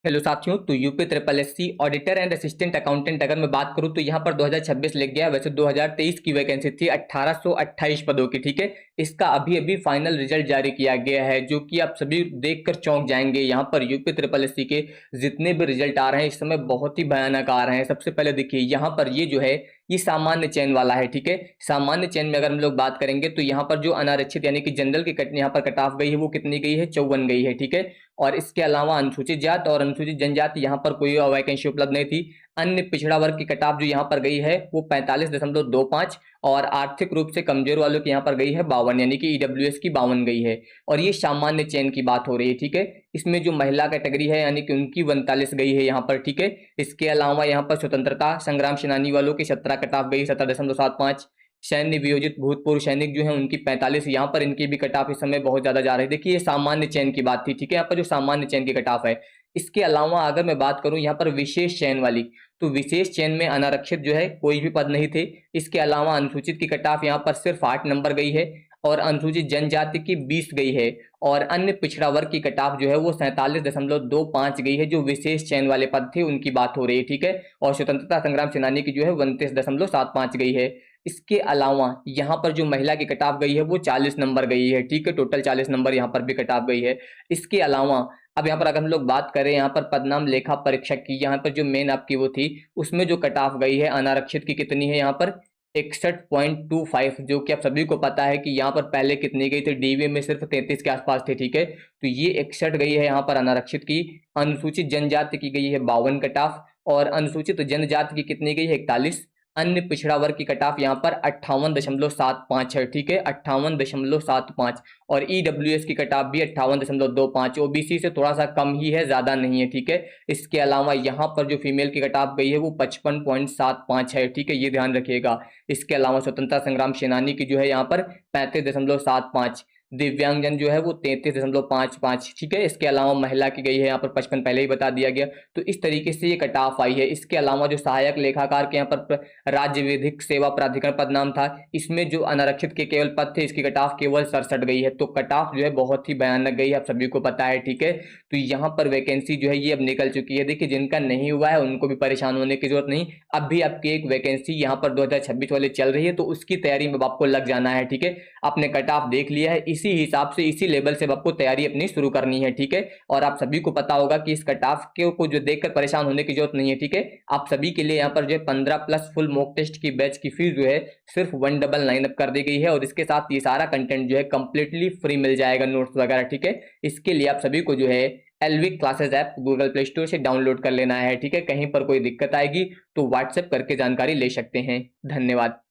Hello साथियों, तो UP triple SC auditor and assistant accountant अगर मैं बात करूं तो यहाँ पर 2026 लिख गया। वैसे 2023 की वैकेंसी थी 1828 पदों की। ठीक है, इसका अभी अभी फाइनल रिजल्ट जारी किया गया है, जो कि आप सभी देखकर चौंक जाएंगे। यहाँ पर यूपी ट्रिपल एससी के जितने भी रिजल्ट आ रहे हैं इस समय बहुत ही भयानक आ रहे हैं। सबसे पहले देखिए, यहाँ पर ये जो है ये सामान्य चयन वाला है। ठीक है, सामान्य चयन में अगर हम लोग बात करेंगे तो यहाँ पर जो अनारक्षित यानी कि जनरल की कट यहाँ पर कट ऑफ गई है वो कितनी गई है, 54 गई है। ठीक है, और इसके अलावा अनुसूचित जात और अनुसूचित जनजाति यहाँ पर कोई वैकेंसी उपलब्ध नहीं थी। अन्य पिछड़ा वर्ग की कटाव जो यहाँ पर गई है वो 45.25 और आर्थिक रूप से कमजोर वालों की यहाँ पर गई है 52, यानी कि ईडब्ल्यूएस की 52 गई है। और ये सामान्य चयन की बात हो रही है। ठीक है, इसमें जो महिला कैटेगरी है यानी कि उनकी 39 गई है यहाँ पर। ठीक है, इसके अलावा यहाँ पर स्वतंत्रता संग्राम सेनानी वालों की 17 कटाव गई, 17.75। सैन्य वियोजित भूतपूर्व सैनिक जो है उनकी 45, यहाँ पर इनकी भी कट ऑफ इस समय बहुत ज्यादा जा रही है। देखिए, ये सामान्य चयन की बात थी। ठीक है, यहाँ पर जो सामान्य चयन की कट ऑफ है। इसके अलावा अगर मैं बात करूं यहाँ पर विशेष चयन वाली, तो विशेष चयन में अनारक्षित जो है कोई भी पद नहीं थे। इसके अलावा अनुसूचित की कट ऑफ यहाँ पर सिर्फ 8 नंबर गई है और अनुसूचित जनजाति की 20 गई है और अन्य पिछड़ा वर्ग की कट ऑफ जो है वो 47.25 गई है। जो विशेष चयन वाले पद थे उनकी बात हो रही है। ठीक है, और स्वतंत्रता संग्राम सेनानी की जो है 29.75 गई है। इसके अलावा यहाँ पर जो महिला की कट ऑफ गई है वो 40 नंबर गई है। ठीक है, टोटल 40 नंबर यहाँ पर भी कट ऑफ गई है। इसके अलावा अब यहाँ पर अगर हम लोग बात करें यहाँ पर पदनाम लेखा परीक्षक की, यहाँ पर जो मेन आपकी वो थी उसमें जो कट ऑफ गई है अनारक्षित की कितनी है यहाँ पर 61.25, जो कि आप सभी को पता है कि यहाँ पर पहले कितनी गई थी, डीवी में सिर्फ 33 के आसपास थे। ठीक है, तो ये 61 गई है यहाँ पर अनारक्षित की। अनुसूचित जनजाति की गई है 52 कट ऑफ और अनुसूचित जनजाति की कितनी गई है 41। अन्य पिछड़ा वर्ग की कट ऑफ यहाँ पर 58.75 है। ठीक है, 58.75 और ईडब्ल्यूएस की कट ऑफ भी 58.25, ओबीसी से थोड़ा सा कम ही है, ज्यादा नहीं है। ठीक है, इसके अलावा यहाँ पर जो फीमेल की कट ऑफ गई है वो 55.75 है। ठीक है, ये ध्यान रखिएगा। इसके अलावा स्वतंत्रता संग्राम सेनानी की जो है यहाँ पर 35.75, दिव्यांगजन जो है वो 33.55। ठीक है, इसके अलावा महिला की गई है यहाँ पर 55, पहले ही बता दिया गया। तो इस तरीके से ये कट ऑफ आई है। इसके अलावा जो सहायक लेखाकार के यहाँ पर राज्य विधिक सेवा प्राधिकरण पद नाम था, इसमें जो अनारक्षित के केवल पद थे इसकी कट ऑफ केवल 67 गई है। तो कट ऑफ जो है बहुत ही भयानक गई है, आप सभी को पता है। ठीक है, तो यहाँ पर वैकेंसी जो है ये अब निकल चुकी है। देखिए, जिनका नहीं हुआ है उनको भी परेशान होने की जरूरत नहीं। अब भी आपकी एक वैकेंसी यहाँ पर 2026 वाले चल रही है, तो उसकी तैयारी में आपको लग जाना है। ठीक है, आपने कट ऑफ देख लिया है, इसी हिसाब से इसी लेवल से आपको तैयारी अपनी शुरू करनी है। ठीक है, और आप सभी को पता होगा कि इस कट ऑफ को जो देखकर परेशान होने की जरूरत नहीं है। ठीक है, आप सभी के लिए यहाँ पर जो है 15 प्लस फुल मॉक टेस्ट की बैच की फीस जो है सिर्फ 199 कर दी गई है और इसके साथ ये सारा कंटेंट जो है कंप्लीटली फ्री मिल जाएगा, नोट्स वगैरह। ठीक है, इसके लिए आप सभी को जो है LV classes app Google Play Store से डाउनलोड कर लेना है। ठीक है, कहीं पर कोई दिक्कत आएगी तो व्हाट्सएप करके जानकारी ले सकते हैं। धन्यवाद।